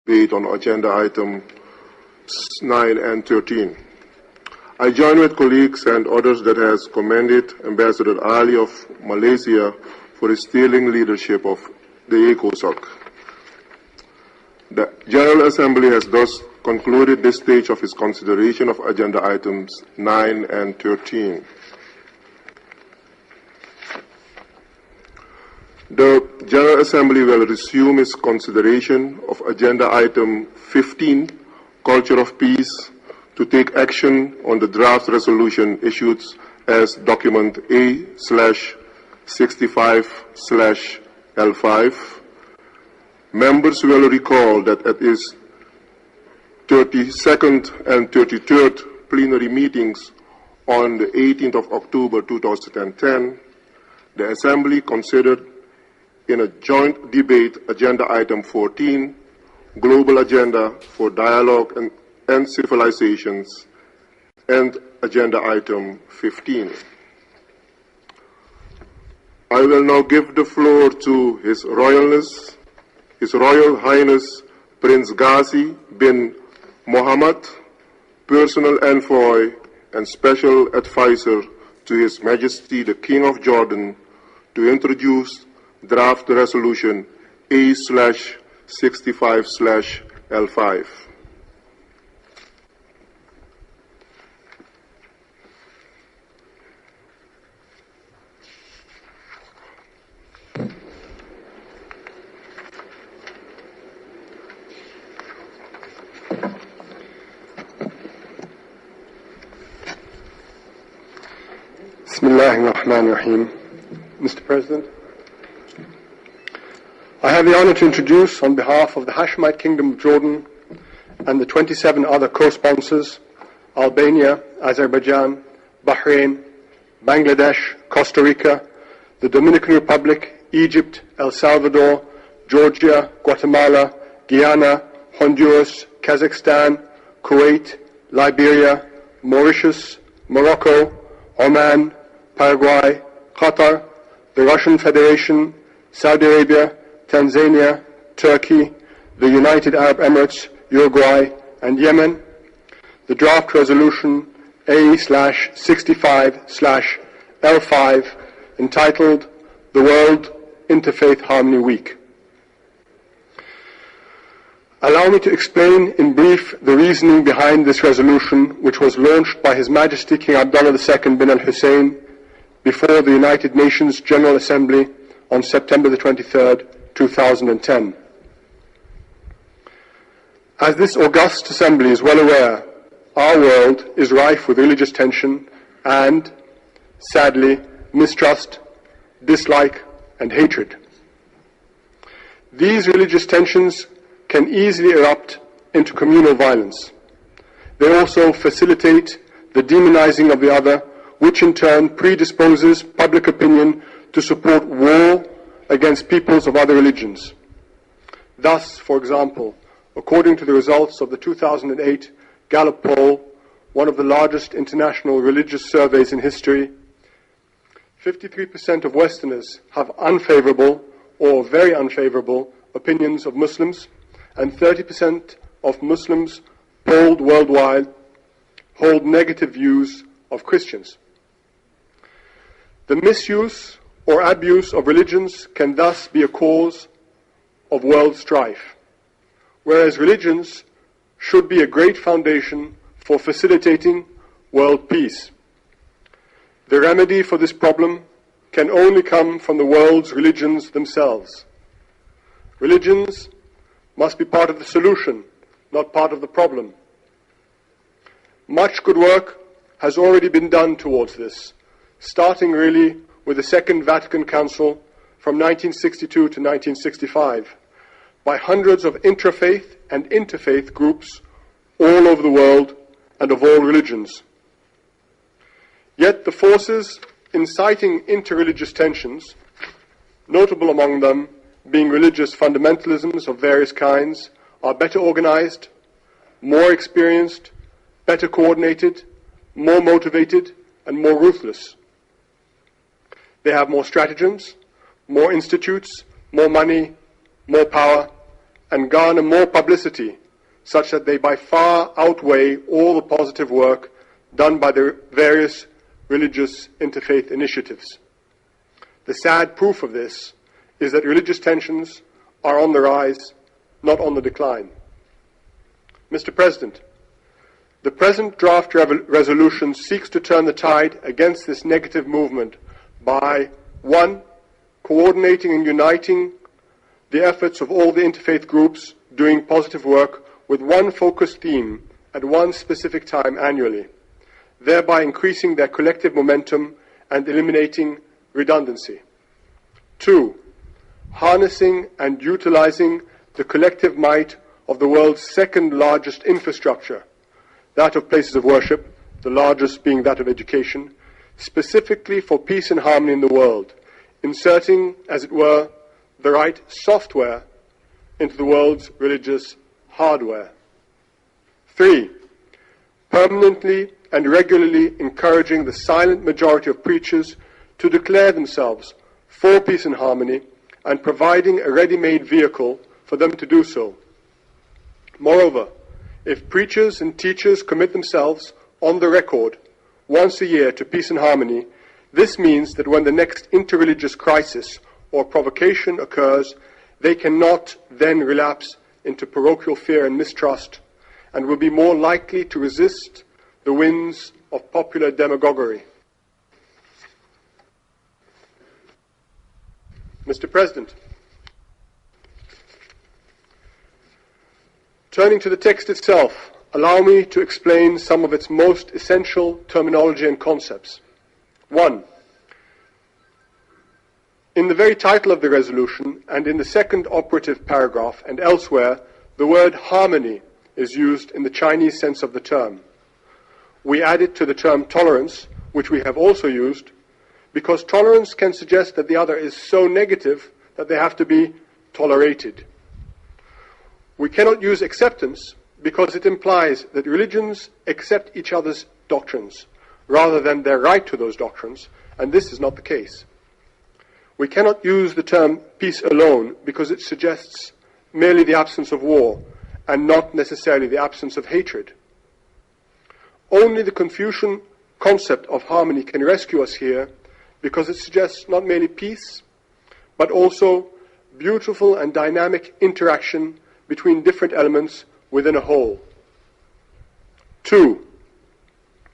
debate on agenda item 9 and 13. I join with colleagues and others that has commended Ambassador Ali of Malaysia for his sterling leadership of the ECOSOC. The General Assembly has thus concluded this stage of its consideration of agenda items 9 and 13. The General Assembly will resume its consideration of agenda item 15, Culture of Peace, to take action on the draft resolution issued as document A/65/L5. Members will recall that at its 32nd and 33rd plenary meetings on the 18th of October 2010, the Assembly considered in a joint debate agenda item 14, Global Agenda for Dialogue and Civilizations, and agenda item 15. I will now give the floor to His Royal Highness Prince Ghazi bin Mohammed, personal envoy and special advisor to His Majesty the King of Jordan, to introduce draft resolution A/65/L5. Bismillahirrahmanirrahim. Mr. President, I have the honor to introduce, on behalf of the Hashemite Kingdom of Jordan and the 27 other co-sponsors, Albania, Azerbaijan, Bahrain, Bangladesh, Costa Rica, the Dominican Republic, Egypt, El Salvador, Georgia, Guatemala, Guyana, Honduras, Kazakhstan, Kuwait, Liberia, Mauritius, Morocco, Oman, Paraguay, Qatar, the Russian Federation, Saudi Arabia, Tanzania, Turkey, the United Arab Emirates, Uruguay, and Yemen, the draft resolution A/65/L5 entitled The World Interfaith Harmony Week. Allow me to explain in brief the reasoning behind this resolution, which was launched by His Majesty King Abdullah II bin al-Hussein before the United Nations General Assembly on September the 23rd, 2010. As this august assembly is well aware, our world is rife with religious tension and, sadly, mistrust, dislike, and hatred. These religious tensions can easily erupt into communal violence. They also facilitate the demonizing of the other, which in turn predisposes public opinion to support war against peoples of other religions. Thus, for example, according to the results of the 2008 Gallup poll, one of the largest international religious surveys in history, 53% of Westerners have unfavorable or very unfavorable opinions of Muslims, and 30% of Muslims polled worldwide hold negative views of Christians. The misuse or abuse of religions can thus be a cause of world strife, whereas religions should be a great foundation for facilitating world peace. The remedy for this problem can only come from the world's religions themselves. Religions must be part of the solution, not part of the problem. Much good work has already been done towards this, starting really with the Second Vatican Council from 1962 to 1965, by hundreds of intrafaith and interfaith groups all over the world and of all religions. Yet the forces inciting interreligious tensions, notable among them being religious fundamentalisms of various kinds, are better organized, more experienced, better coordinated, more motivated, and more ruthless. They have more stratagems, more institutes, more money, more power, and garner more publicity, such that they by far outweigh all the positive work done by the various religious interfaith initiatives. The sad proof of this is that religious tensions are on the rise, not on the decline. Mr. President, the present draft resolution seeks to turn the tide against this negative movement by, 1, coordinating and uniting the efforts of all the interfaith groups doing positive work with one focused theme at one specific time annually, thereby increasing their collective momentum and eliminating redundancy. 2, harnessing and utilizing the collective might of the world's second largest infrastructure, that of places of worship, the largest being that of education, specifically for peace and harmony in the world, inserting, as it were, the right software into the world's religious hardware. 3, permanently and regularly encouraging the silent majority of preachers to declare themselves for peace and harmony and providing a ready-made vehicle for them to do so. Moreover, if preachers and teachers commit themselves on the record once a year to peace and harmony, this means that when the next interreligious crisis or provocation occurs, they cannot then relapse into parochial fear and mistrust and will be more likely to resist the winds of popular demagoguery. Mr. President, turning to the text itself, allow me to explain some of its most essential terminology and concepts. 1. In the very title of the resolution and in the second operative paragraph and elsewhere, the word harmony is used in the Chinese sense of the term. We add it to the term tolerance, which we have also used, because tolerance can suggest that the other is so negative that they have to be tolerated. We cannot use acceptance because it implies that religions accept each other's doctrines rather than their right to those doctrines, and this is not the case. We cannot use the term peace alone because it suggests merely the absence of war and not necessarily the absence of hatred. Only the Confucian concept of harmony can rescue us here because it suggests not merely peace, but also beautiful and dynamic interaction between different elements within a whole. 2.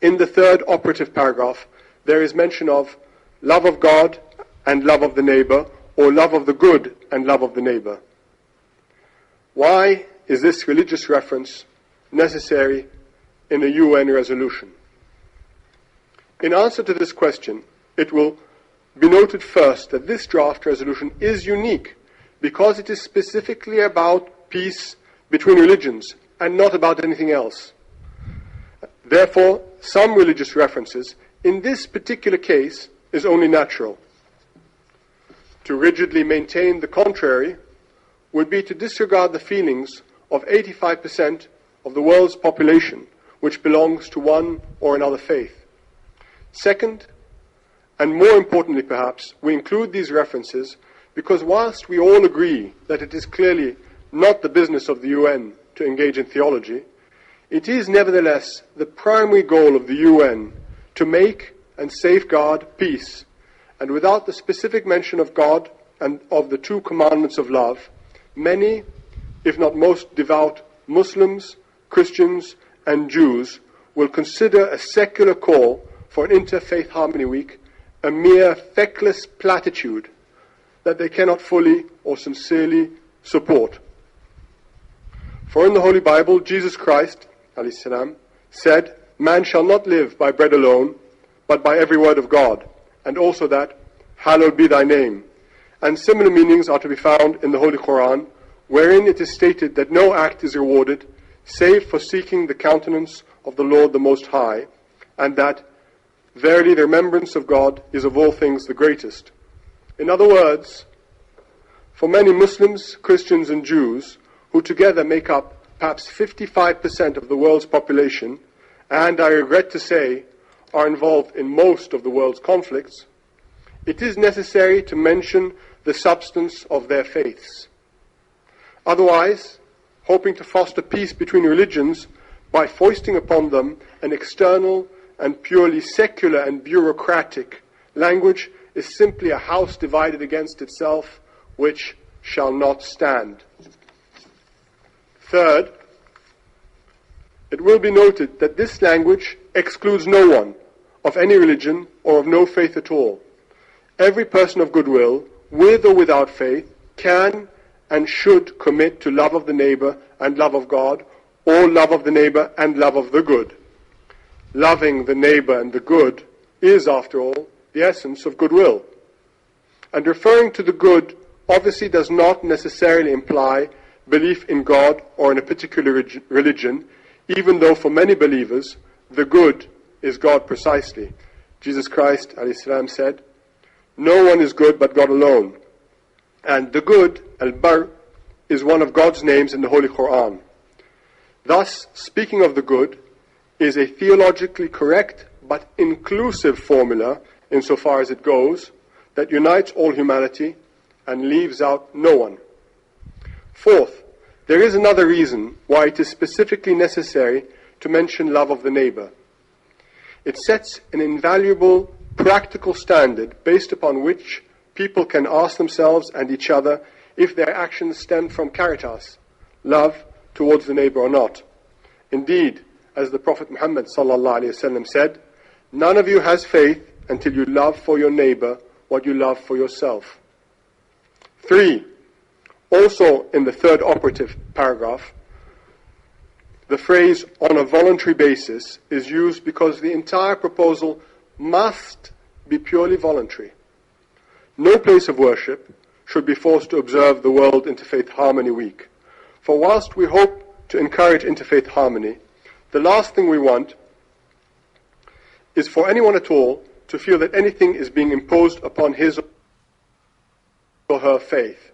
In the third operative paragraph, there is mention of love of God and love of the neighbor, or love of the good and love of the neighbor. Why is this religious reference necessary in a UN resolution? In answer to this question, it will be noted first that this draft resolution is unique because it is specifically about peace between religions and not about anything else. Therefore, some religious references in this particular case is only natural. To rigidly maintain the contrary would be to disregard the feelings of 85% of the world's population which belongs to one or another faith. Second, and more importantly perhaps, we include these references because whilst we all agree that it is clearly not the business of the UN to engage in theology, it is nevertheless the primary goal of the UN to make and safeguard peace, and without the specific mention of God and of the two commandments of love, many, if not most devout Muslims, Christians, and Jews will consider a secular call for an Interfaith Harmony Week a mere feckless platitude that they cannot fully or sincerely support. For in the Holy Bible, Jesus Christ, alayhi salam, said, "Man shall not live by bread alone, but by every word of God," and also that, "Hallowed be thy name." And similar meanings are to be found in the Holy Quran, wherein it is stated that no act is rewarded save for seeking the countenance of the Lord the Most High, and that, verily the remembrance of God is of all things the greatest. In other words, for many Muslims, Christians, and Jews, who together make up perhaps 55% of the world's population, and I regret to say, are involved in most of the world's conflicts, it is necessary to mention the substance of their faiths. Otherwise, hoping to foster peace between religions by foisting upon them an external and purely secular and bureaucratic language is simply a house divided against itself, which shall not stand. Third, it will be noted that this language excludes no one of any religion or of no faith at all. Every person of goodwill, with or without faith, can and should commit to love of the neighbor and love of God, or love of the neighbor and love of the good. Loving the neighbor and the good is, after all, the essence of goodwill. And referring to the good obviously does not necessarily imply belief in God or in a particular religion, even though for many believers, the good is God precisely. Jesus Christ, alayhi salam, said, "No one is good but God alone." And the good, al-bar, is one of God's names in the Holy Quran. Thus, speaking of the good is a theologically correct but inclusive formula insofar as it goes, that unites all humanity and leaves out no one. Fourth, there is another reason why it is specifically necessary to mention love of the neighbor. It sets an invaluable practical standard based upon which people can ask themselves and each other if their actions stem from caritas, love towards the neighbor or not. Indeed, as the Prophet Muhammad ﷺ said, "None of you has faith until you love for your neighbor what you love for yourself." 3. Also in the third operative paragraph, the phrase "on a voluntary basis" is used because the entire proposal must be purely voluntary. No place of worship should be forced to observe the World Interfaith Harmony Week. For whilst we hope to encourage interfaith harmony, the last thing we want is for anyone at all to feel that anything is being imposed upon his or her faith,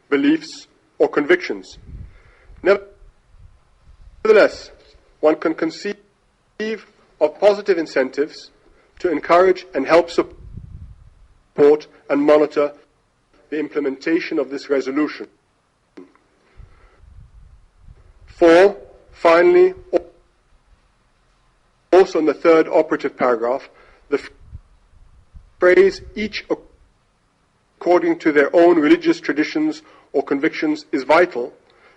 beliefs, or convictions. Nevertheless, one can conceive of positive incentives to encourage and help support and monitor the implementation of this resolution. 4. Finally, also in the third operative paragraph, the phrase "each according to their own religious traditions or convictions" is vital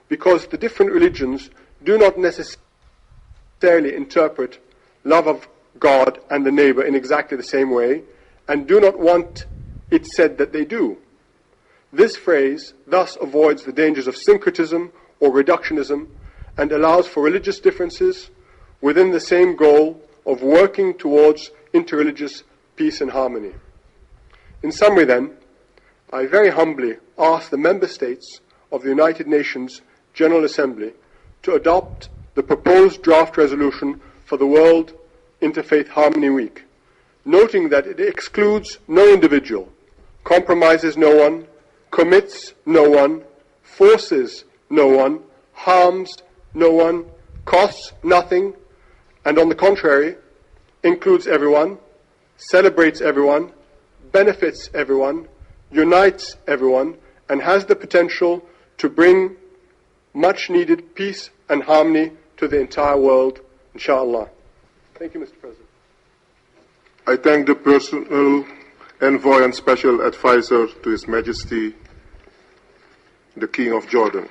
because the different religions do not necessarily interpret love of God and the neighbor in exactly the same way and do not want it said that they do. This phrase thus avoids the dangers of syncretism or reductionism and allows for religious differences within the same goal of working towards interreligious peace and harmony. In summary then, I very humbly ask the member states of the United Nations General Assembly to adopt the proposed draft resolution for the World Interfaith Harmony Week, noting that it excludes no individual, compromises no one, commits no one, forces no one, harms no one, costs nothing, and on the contrary, includes everyone, celebrates everyone, benefits everyone, unites everyone, and has the potential to bring much needed peace and harmony to the entire world, inshallah. Thank you, Mr. President. I thank the personal envoy and special advisor to His Majesty, the King of Jordan.